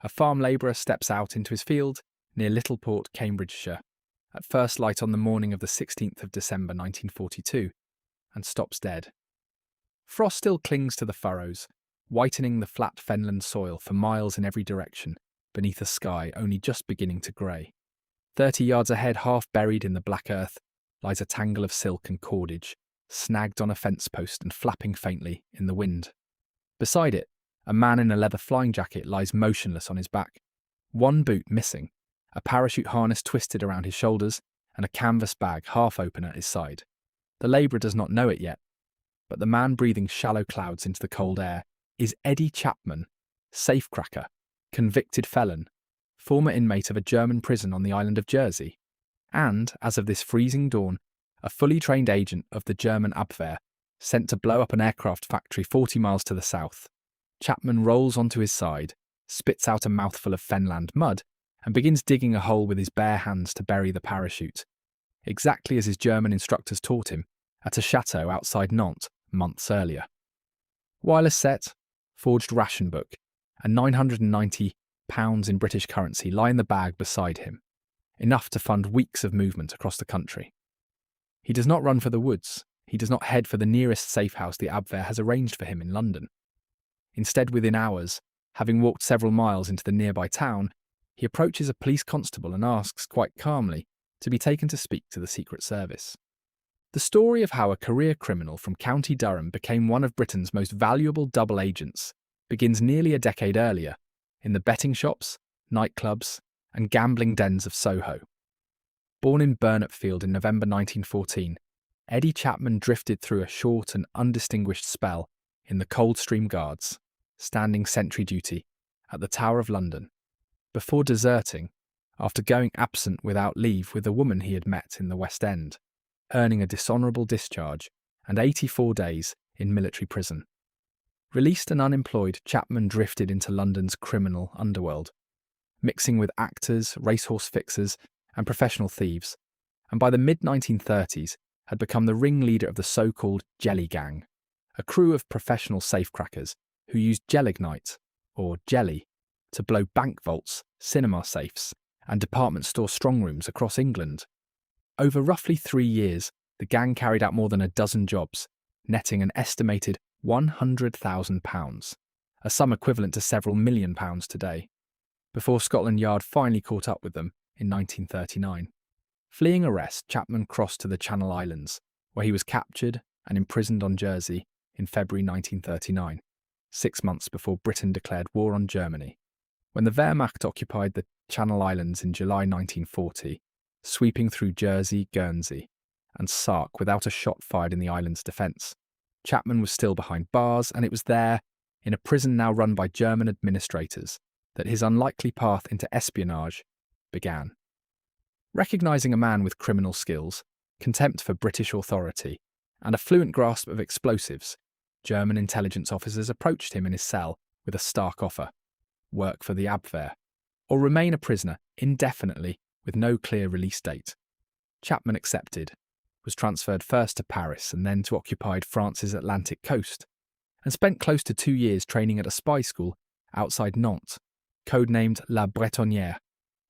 A farm labourer steps out into his field near Littleport, Cambridgeshire, at first light on the morning of the 16th of December 1942, and stops dead. Frost still clings to the furrows, whitening the flat fenland soil for miles in every direction, beneath a sky only just beginning to grey. 30 yards ahead, half buried in the black earth, lies a tangle of silk and cordage, snagged on a fence post and flapping faintly in the wind. Beside it, a man in a leather flying jacket lies motionless on his back, one boot missing, a parachute harness twisted around his shoulders, and a canvas bag half open at his side. The labourer does not know it yet, but the man breathing shallow clouds into the cold air is Eddie Chapman, safecracker, convicted felon, former inmate of a German prison on the island of Jersey, and, as of this freezing dawn, a fully trained agent of the German Abwehr, sent to blow up an aircraft factory 40 miles to the south. Chapman rolls onto his side, spits out a mouthful of fenland mud, and begins digging a hole with his bare hands to bury the parachute, exactly as his German instructors taught him, at a chateau outside Nantes months earlier. Wireless set, forged ration book, and £990 in British currency lie in the bag beside him, enough to fund weeks of movement across the country. He does not run for the woods. He does not head for the nearest safe house the Abwehr has arranged for him in London. Instead, within hours, having walked several miles into the nearby town, he approaches a police constable and asks, quite calmly, to be taken to speak to the Secret Service. The story of how a career criminal from County Durham became one of Britain's most valuable double agents begins nearly a decade earlier, in the betting shops, nightclubs, and gambling dens of Soho. Born in Burnopfield in November 1914, Eddie Chapman drifted through a short and undistinguished spell in the Coldstream Guards, standing sentry duty at the Tower of London, before deserting after going absent without leave with a woman he had met in the West End, earning a dishonourable discharge and 84 days in military prison. Released and unemployed, Chapman drifted into London's criminal underworld, mixing with actors, racehorse fixers, and professional thieves, and by the mid-1930s had become the ringleader of the so-called Jelly Gang, a crew of professional safecrackers who used gelignite, or jelly, to blow bank vaults, cinema safes, and department store strongrooms across England. Over roughly 3 years, the gang carried out more than a dozen jobs, netting an estimated £100,000, a sum equivalent to several £1 million today, before Scotland Yard finally caught up with them in 1939. Fleeing arrest, Chapman crossed to the Channel Islands, where he was captured and imprisoned on Jersey in February 1939, 6 months before Britain declared war on Germany. When the Wehrmacht occupied the Channel Islands in July 1940, sweeping through Jersey, Guernsey, and Sark without a shot fired in the island's defence, Chapman was still behind bars, and it was there, in a prison now run by German administrators, that his unlikely path into espionage began. Recognising a man with criminal skills, contempt for British authority, and a fluent grasp of explosives, German intelligence officers approached him in his cell with a stark offer: work for the Abwehr, or remain a prisoner indefinitely with no clear release date. Chapman accepted, was transferred first to Paris and then to occupied France's Atlantic coast, and spent close to 2 years training at a spy school outside Nantes, codenamed La Bretonnière,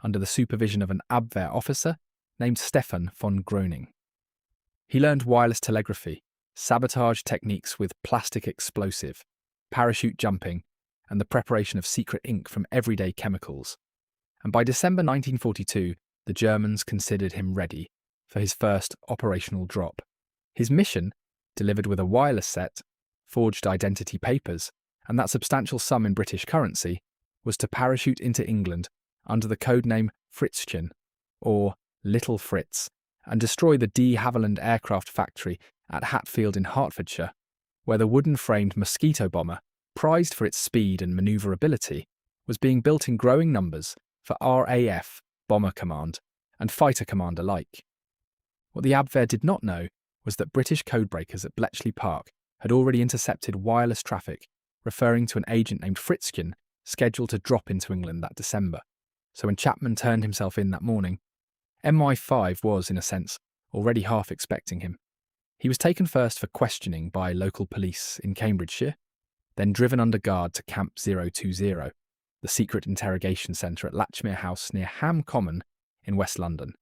under the supervision of an Abwehr officer named Stefan von Groening. He learned wireless telegraphy, sabotage techniques with plastic explosive, parachute jumping, and the preparation of secret ink from everyday chemicals. And by December 1942, the Germans considered him ready for his first operational drop. His mission, delivered with a wireless set, forged identity papers, and that substantial sum in British currency, was to parachute into England under the codename Fritzchen, or Little Fritz, and destroy the de Havilland aircraft factory at Hatfield in Hertfordshire, where the wooden-framed Mosquito bomber, prized for its speed and manoeuvrability, was being built in growing numbers for RAF, Bomber Command, and Fighter Command alike. What the Abwehr did not know was that British codebreakers at Bletchley Park had already intercepted wireless traffic referring to an agent named Fritzchen scheduled to drop into England that December. So when Chapman turned himself in that morning, MI5 was, in a sense, already half expecting him. He was taken first for questioning by local police in Cambridgeshire, then driven under guard to Camp 020, the secret interrogation centre at Latchmere House near Ham Common in West London,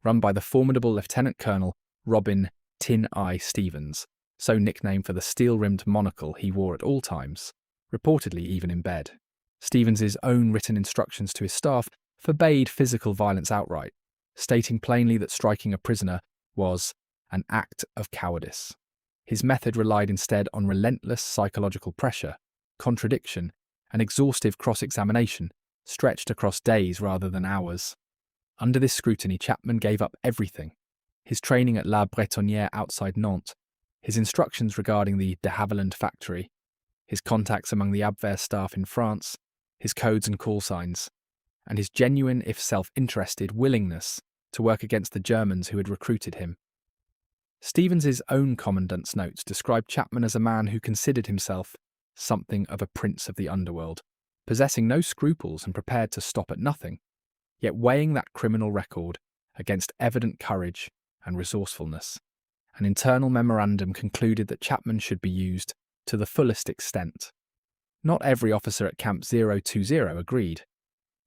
run by the formidable Lieutenant Colonel Robin Tin Eye Stevens, so nicknamed for the steel-rimmed monocle he wore at all times, reportedly even in bed. Stevens's own written instructions to his staff forbade physical violence outright, stating plainly that striking a prisoner was an act of cowardice. His method relied instead on relentless psychological pressure, contradiction, and exhaustive cross-examination, stretched across days rather than hours. Under this scrutiny, Chapman gave up everything: his training at La Bretonnière outside Nantes, his instructions regarding the de Havilland factory, his contacts among the Abwehr staff in France, his codes and call signs, and his genuine, if self-interested, willingness to work against the Germans who had recruited him. Stevens's own commandant's notes described Chapman as a man who considered himself something of a prince of the underworld, possessing no scruples and prepared to stop at nothing, yet weighing that criminal record against evident courage and resourcefulness. An internal memorandum concluded that Chapman should be used to the fullest extent. Not every officer at Camp 020 agreed.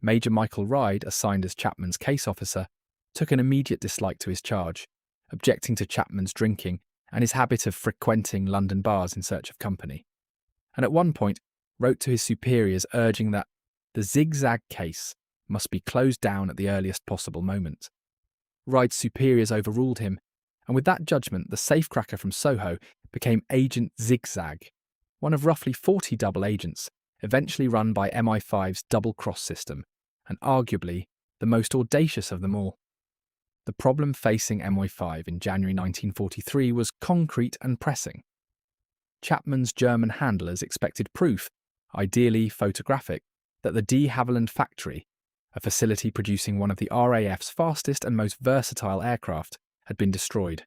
Major Michael Ryde, assigned as Chapman's case officer, took an immediate dislike to his charge, objecting to Chapman's drinking and his habit of frequenting London bars in search of company, and at one point wrote to his superiors urging that the Zigzag case must be closed down at the earliest possible moment. Ryde's superiors overruled him, and with that judgment the safecracker from Soho became Agent Zigzag, one of roughly 40 double agents, eventually run by MI5's double-cross system, and arguably the most audacious of them all. The problem facing MI5 in January 1943 was concrete and pressing. Chapman's German handlers expected proof, ideally photographic, that the de Havilland factory, a facility producing one of the RAF's fastest and most versatile aircraft, had been destroyed.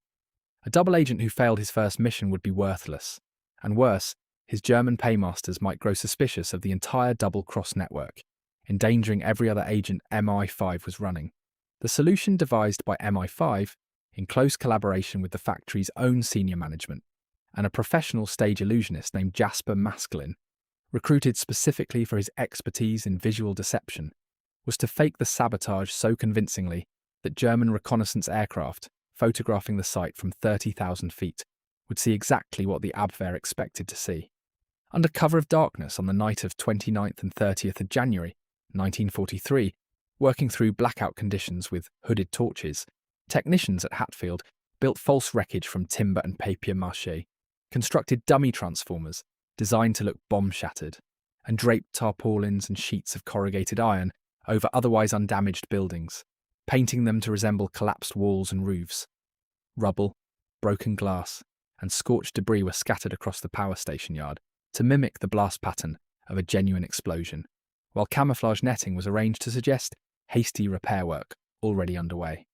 A double agent who failed his first mission would be worthless, and worse, his German paymasters might grow suspicious of the entire double-cross network, endangering every other agent MI5 was running. The solution devised by MI5, in close collaboration with the factory's own senior management, and a professional stage illusionist named Jasper Maskelyne, recruited specifically for his expertise in visual deception, was to fake the sabotage so convincingly that German reconnaissance aircraft, photographing the site from 30,000 feet, would see exactly what the Abwehr expected to see. Under cover of darkness on the night of 29th and 30th of January 1943, working through blackout conditions with hooded torches, technicians at Hatfield built false wreckage from timber and papier-mâché, constructed dummy transformers designed to look bomb-shattered, and draped tarpaulins and sheets of corrugated iron over otherwise undamaged buildings, painting them to resemble collapsed walls and roofs. Rubble, broken glass, and scorched debris were scattered across the power station yard to mimic the blast pattern of a genuine explosion, while camouflage netting was arranged to suggest hasty repair work already underway.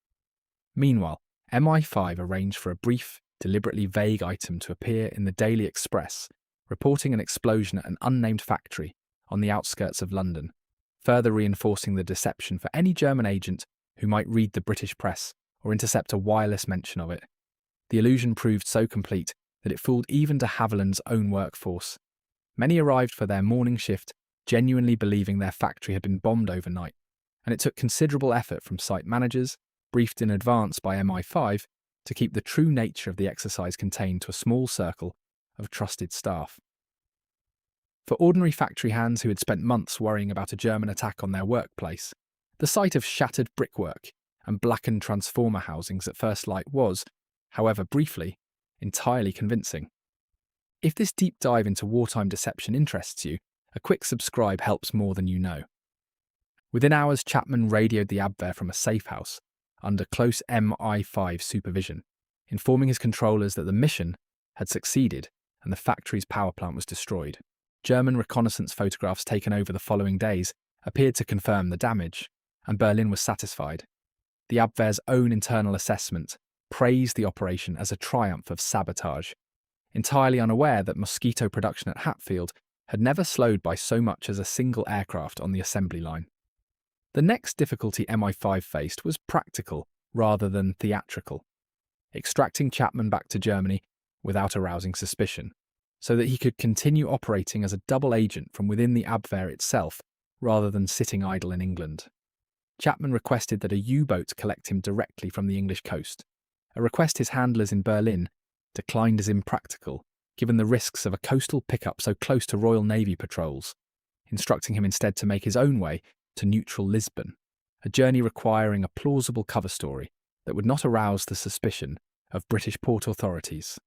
Meanwhile, MI5 arranged for a brief, deliberately vague item to appear in the Daily Express, reporting an explosion at an unnamed factory on the outskirts of London, further reinforcing the deception for any German agent who might read the British press or intercept a wireless mention of it. The illusion proved so complete that it fooled even de Havilland's own workforce. Many arrived for their morning shift, genuinely believing their factory had been bombed overnight, and it took considerable effort from site managers, briefed in advance by MI5, to keep the true nature of the exercise contained to a small circle of trusted staff. For ordinary factory hands who had spent months worrying about a German attack on their workplace, the sight of shattered brickwork and blackened transformer housings at first light was, however briefly, entirely convincing. If this deep dive into wartime deception interests you, a quick subscribe helps more than you know. Within hours, Chapman radioed the Abwehr from a safe house, under close MI5 supervision, informing his controllers that the mission had succeeded and the factory's power plant was destroyed. German reconnaissance photographs taken over the following days appeared to confirm the damage, and Berlin was satisfied. The Abwehr's own internal assessment praised the operation as a triumph of sabotage, entirely unaware that mosquito production at Hatfield had never slowed by so much as a single aircraft on the assembly line. The next difficulty MI5 faced was practical rather than theatrical: extracting Chapman back to Germany without arousing suspicion, so that he could continue operating as a double agent from within the Abwehr itself rather than sitting idle in England. Chapman requested that a U-boat collect him directly from the English coast, a request his handlers in Berlin declined as impractical, given the risks of a coastal pickup so close to Royal Navy patrols, instructing him instead to make his own way to neutral Lisbon, a journey requiring a plausible cover story that would not arouse the suspicion of British port authorities.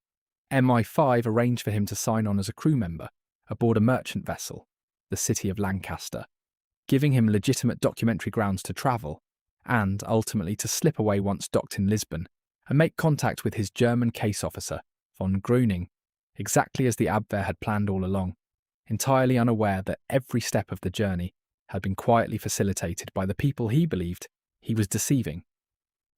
MI5 arranged for him to sign on as a crew member aboard a merchant vessel, the City of Lancaster, giving him legitimate documentary grounds to travel and, ultimately, to slip away once docked in Lisbon and make contact with his German case officer, von Gröning, exactly as the Abwehr had planned all along, entirely unaware that every step of the journey had been quietly facilitated by the people he believed he was deceiving.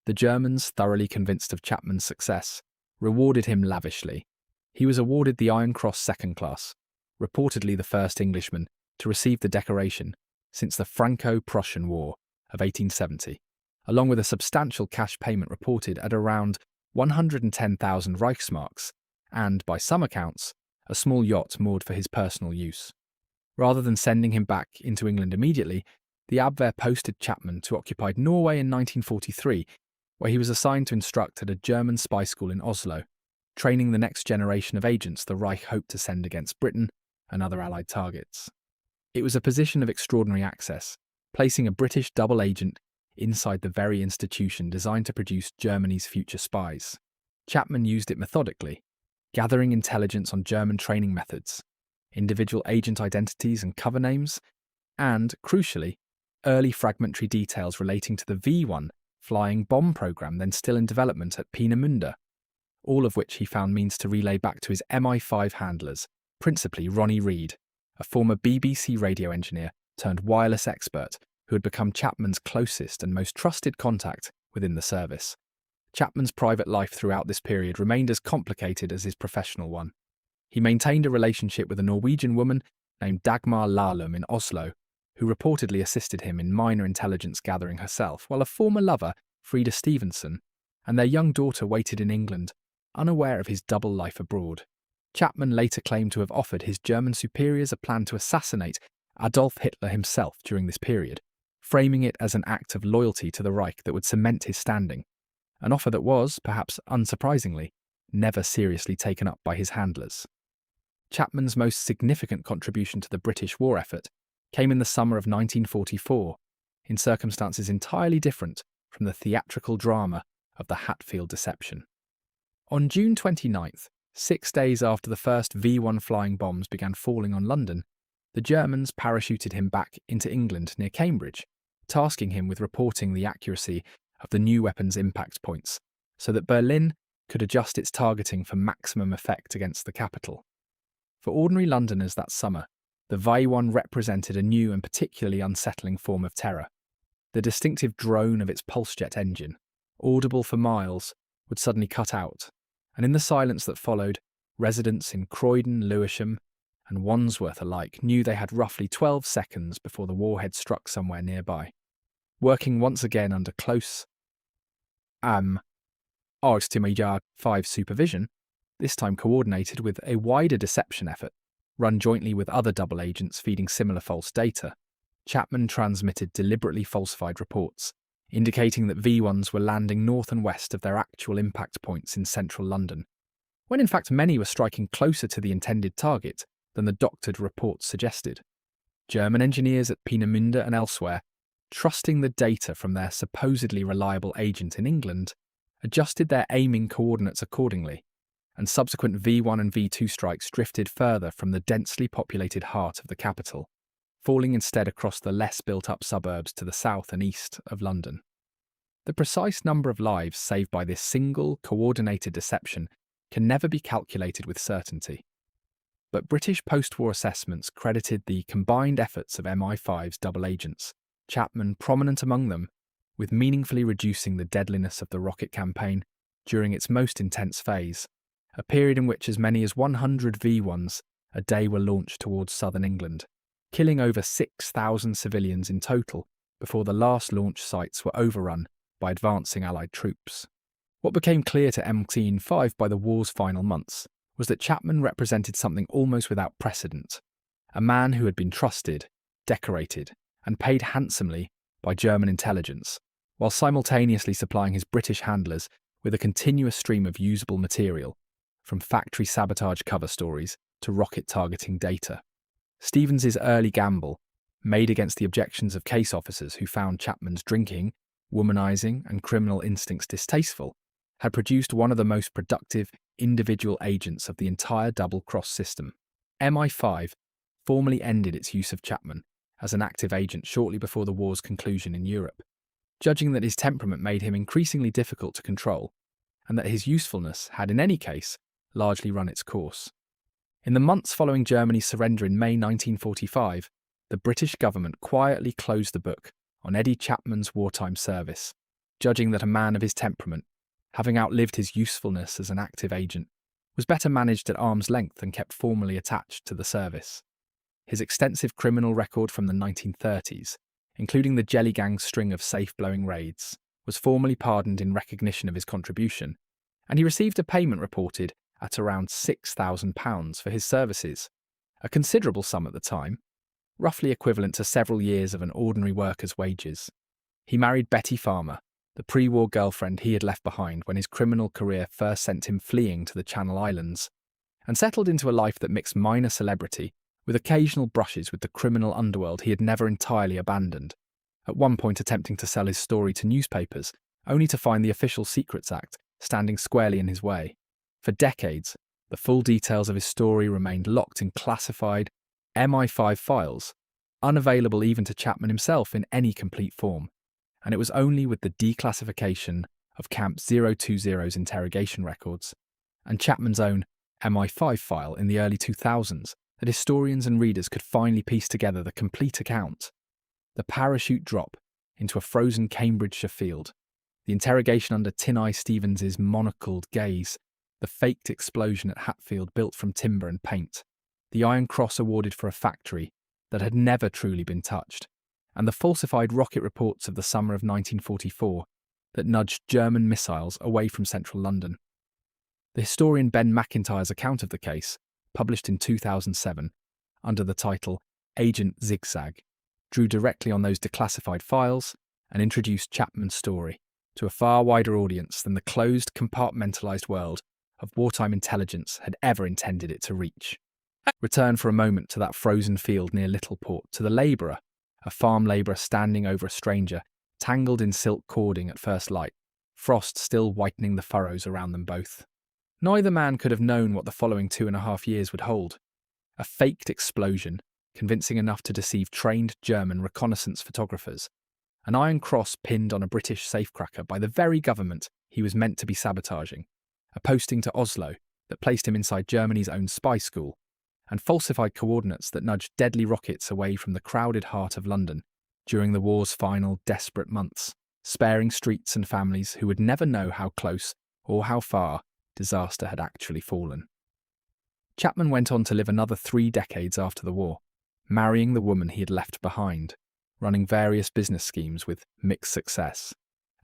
The Germans, thoroughly convinced of Chapman's success, rewarded him lavishly. He was awarded the Iron Cross Second Class, reportedly the first Englishman to receive the decoration since the Franco-Prussian War of 1870, along with a substantial cash payment reported at around 110,000 Reichsmarks and, by some accounts, a small yacht moored for his personal use. Rather than sending him back into England immediately, the Abwehr posted Chapman to occupied Norway in 1943, where he was assigned to instruct at a German spy school in Oslo, training the next generation of agents the Reich hoped to send against Britain and other Allied targets. It was a position of extraordinary access, placing a British double agent inside the very institution designed to produce Germany's future spies. Chapman used it methodically, gathering intelligence on German training methods, individual agent identities and cover names, and, crucially, early fragmentary details relating to the V1 flying bomb program then still in development at Peenemünde, all of which he found means to relay back to his MI5 handlers, principally Ronnie Reed, a former BBC radio engineer turned wireless expert who had become Chapman's closest and most trusted contact within the service. Chapman's private life throughout this period remained as complicated as his professional one. He maintained a relationship with a Norwegian woman named Dagmar Lahlum in Oslo, who reportedly assisted him in minor intelligence gathering herself, while a former lover, Frida Stevenson, and their young daughter waited in England, unaware of his double life abroad. Chapman later claimed to have offered his German superiors a plan to assassinate Adolf Hitler himself during this period, framing it as an act of loyalty to the Reich that would cement his standing, an offer that was, perhaps unsurprisingly, never seriously taken up by his handlers. Chapman's most significant contribution to the British war effort came in the summer of 1944, in circumstances entirely different from the theatrical drama of the Hatfield deception. On June 29th, 6 days after the first V1 flying bombs began falling on London, the Germans parachuted him back into England near Cambridge, tasking him with reporting the accuracy of the new weapon's impact points, so that Berlin could adjust its targeting for maximum effect against the capital. For ordinary Londoners that summer, the WWII represented a new and particularly unsettling form of terror. The distinctive drone of its pulse-jet engine, audible for miles, would suddenly cut out, and in the silence that followed, residents in Croydon, Lewisham, and Wandsworth alike knew they had roughly 12 seconds before the warhead struck somewhere nearby. Working once again under close MI5 supervision, this time coordinated with a wider deception effort, run jointly with other double agents feeding similar false data, Chapman transmitted deliberately falsified reports, indicating that V1s were landing north and west of their actual impact points in central London, when in fact many were striking closer to the intended target than the doctored reports suggested. German engineers at Peenemünde and elsewhere, trusting the data from their supposedly reliable agent in England, adjusted their aiming coordinates accordingly, and subsequent V1 and V2 strikes drifted further from the densely populated heart of the capital, falling instead across the less built-up suburbs to the south and east of London. The precise number of lives saved by this single, coordinated deception can never be calculated with certainty. But British post-war assessments credited the combined efforts of MI5's double agents, Chapman prominent among them, with meaningfully reducing the deadliness of the rocket campaign during its most intense phase, a period in which as many as 100 V1s a day were launched towards southern England, killing over 6,000 civilians in total before the last launch sites were overrun by advancing Allied troops. What became clear to MI5 by the war's final months was that Chapman represented something almost without precedent, a man who had been trusted, decorated, and paid handsomely by German intelligence, while simultaneously supplying his British handlers with a continuous stream of usable material, from factory sabotage cover stories to rocket targeting data. Stevens's early gamble, made against the objections of case officers who found Chapman's drinking, womanizing, and criminal instincts distasteful, had produced one of the most productive individual agents of the entire double-cross system. MI5 formally ended its use of Chapman as an active agent shortly before the war's conclusion in Europe, judging that his temperament made him increasingly difficult to control, and that his usefulness had in any case largely run its course. In the months following Germany's surrender in May 1945, the British government quietly closed the book on Eddie Chapman's wartime service, judging that a man of his temperament, having outlived his usefulness as an active agent, was better managed at arm's length and kept formally attached to the service. His extensive criminal record from the 1930s, including the Jelly Gang's string of safe-blowing raids, was formally pardoned in recognition of his contribution, and he received a payment reported at around £6,000 for his services, a considerable sum at the time, roughly equivalent to several years of an ordinary worker's wages. He married Betty Farmer, the pre-war girlfriend he had left behind when his criminal career first sent him fleeing to the Channel Islands, and settled into a life that mixed minor celebrity with occasional brushes with the criminal underworld he had never entirely abandoned, at one point attempting to sell his story to newspapers, only to find the Official Secrets Act standing squarely in his way. For decades, the full details of his story remained locked in classified MI5 files, unavailable even to Chapman himself in any complete form, and it was only with the declassification of Camp 020's interrogation records and Chapman's own MI5 file in the early 2000s that historians and readers could finally piece together the complete account. The parachute drop into a frozen Cambridgeshire field, the interrogation under Tin-Eye Stevens's monocled gaze, the faked explosion at Hatfield built from timber and paint, the Iron Cross awarded for a factory that had never truly been touched, and the falsified rocket reports of the summer of 1944 that nudged German missiles away from central London. The historian Ben McIntyre's account of the case, published in 2007 under the title Agent Zigzag, drew directly on those declassified files and introduced Chapman's story to a far wider audience than the closed, compartmentalised world of wartime intelligence had ever intended it to reach. Return for a moment to that frozen field near Littleport, to the labourer, a farm labourer standing over a stranger, tangled in silk cording at first light, frost still whitening the furrows around them both. Neither man could have known what the following 2.5 years would hold. A faked explosion, convincing enough to deceive trained German reconnaissance photographers, an iron cross pinned on a British safecracker by the very government he was meant to be sabotaging, a posting to Oslo that placed him inside Germany's own spy school, and falsified coordinates that nudged deadly rockets away from the crowded heart of London during the war's final desperate months, sparing streets and families who would never know how close or how far disaster had actually fallen. Chapman went on to live another 3 decades after the war, marrying the woman he had left behind, running various business schemes with mixed success,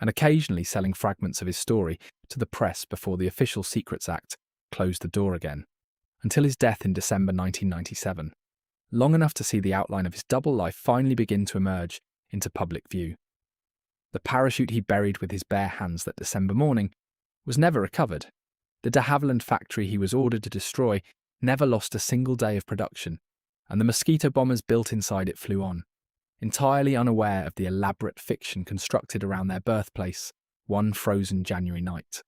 and occasionally selling fragments of his story to the press before the Official Secrets Act closed the door again, until his death in December 1997, long enough to see the outline of his double life finally begin to emerge into public view. The parachute he buried with his bare hands that December morning was never recovered. The de Havilland factory he was ordered to destroy never lost a single day of production, and the mosquito bombers built inside it flew on, entirely unaware of the elaborate fiction constructed around their birthplace one frozen January night.